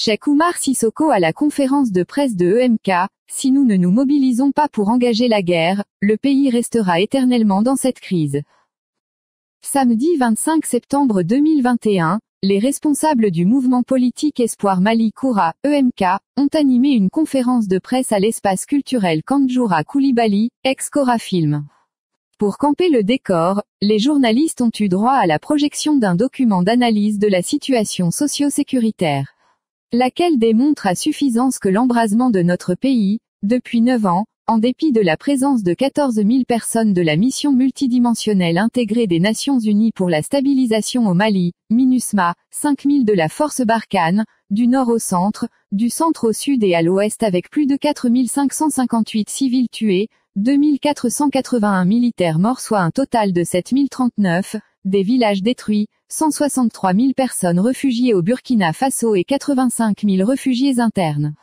Cheikh Oumar Sissoko à la conférence de presse de EMK, si nous ne nous mobilisons pas pour engager la guerre, le pays restera éternellement dans cette crise. Samedi 25 septembre 2021, les responsables du mouvement politique Espoir Mali Koura, EMK, ont animé une conférence de presse à l'espace culturel Kandjoura Koulibaly, ex-Kora Film. Pour camper le décor, les journalistes ont eu droit à la projection d'un document d'analyse de la situation socio-sécuritaire, laquelle démontre à suffisance que l'embrasement de notre pays, depuis 9 ans, en dépit de la présence de 14 000 personnes de la mission multidimensionnelle intégrée des Nations Unies pour la stabilisation au Mali, MINUSMA, 5 000 de la force Barkhane, du nord au centre, du centre au sud et à l'ouest avec plus de 4 558 civils tués, 2 481 militaires morts soit un total de 7 039, des villages détruits, 163 000 personnes réfugiées au Burkina Faso et 85 000 réfugiés internes.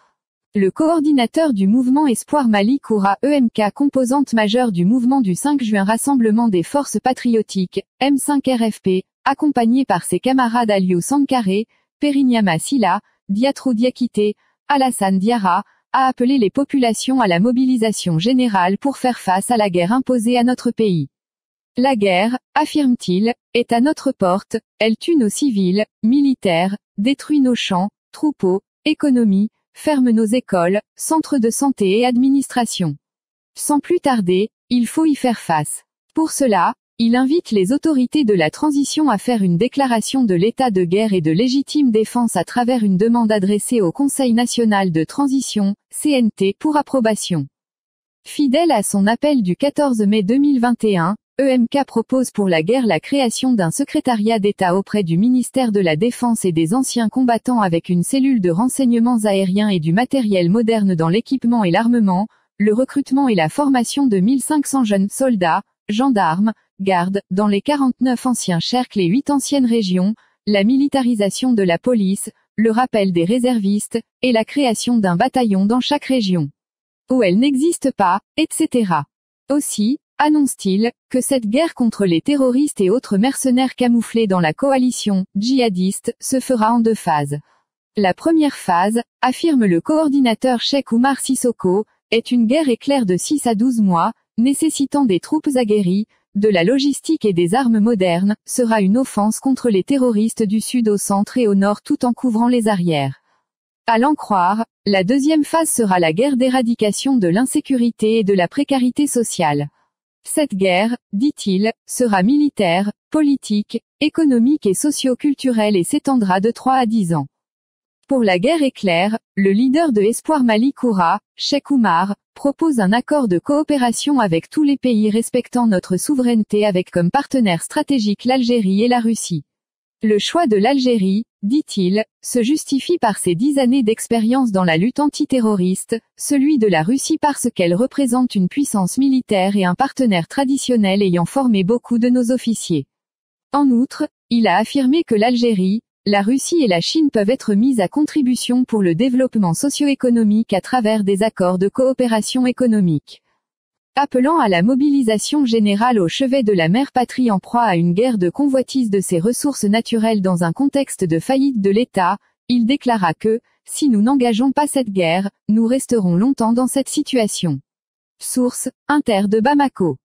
Le coordinateur du mouvement Espoir Mali Koura EMK, composante majeure du mouvement du 5 juin Rassemblement des forces patriotiques, M5RFP, accompagné par ses camarades Aliou Sankaré, Perignama Silla, Diatrou Diakité, Alassane Diarra, a appelé les populations à la mobilisation générale pour faire face à la guerre imposée à notre pays. La guerre, affirme-t-il, est à notre porte, elle tue nos civils, militaires, détruit nos champs, troupeaux, économies, ferme nos écoles, centres de santé et administration. Sans plus tarder, il faut y faire face. Pour cela, il invite les autorités de la transition à faire une déclaration de l'état de guerre et de légitime défense à travers une demande adressée au Conseil national de transition, CNT, pour approbation. Fidèle à son appel du 14 mai 2021, EMK propose pour la guerre la création d'un secrétariat d'État auprès du ministère de la Défense et des anciens combattants avec une cellule de renseignements aériens et du matériel moderne dans l'équipement et l'armement, le recrutement et la formation de 1500 jeunes soldats, gendarmes, gardes, dans les 49 anciens cercles et 8 anciennes régions, la militarisation de la police, le rappel des réservistes, et la création d'un bataillon dans chaque région. Où elle n'existe pas, etc. Aussi, annonce-t-il, que cette guerre contre les terroristes et autres mercenaires camouflés dans la coalition djihadiste se fera en 2 phases. La première phase, affirme le coordinateur Cheikh Oumar Sissoko, est une guerre éclair de 6 à 12 mois, nécessitant des troupes aguerries, de la logistique et des armes modernes, sera une offense contre les terroristes du sud au centre et au nord tout en couvrant les arrières. À l'en croire, la deuxième phase sera la guerre d'éradication de l'insécurité et de la précarité sociale. Cette guerre, dit-il, sera militaire, politique, économique et socio-culturelle et s'étendra de 3 à 10 ans. Pour la guerre éclair, le leader de Espoir Mali Koura, Cheikh Oumar, propose un accord de coopération avec tous les pays respectant notre souveraineté avec comme partenaires stratégiques l'Algérie et la Russie. Le choix de l'Algérie, dit-il, se justifie par ses 10 années d'expérience dans la lutte antiterroriste, celui de la Russie parce qu'elle représente une puissance militaire et un partenaire traditionnel ayant formé beaucoup de nos officiers. En outre, il a affirmé que l'Algérie, la Russie et la Chine peuvent être mises à contribution pour le développement socio-économique à travers des accords de coopération économique. Appelant à la mobilisation générale au chevet de la mère patrie en proie à une guerre de convoitise de ses ressources naturelles dans un contexte de faillite de l'État, il déclara que, si nous n'engageons pas cette guerre, nous resterons longtemps dans cette situation. Source, Inter de Bamako.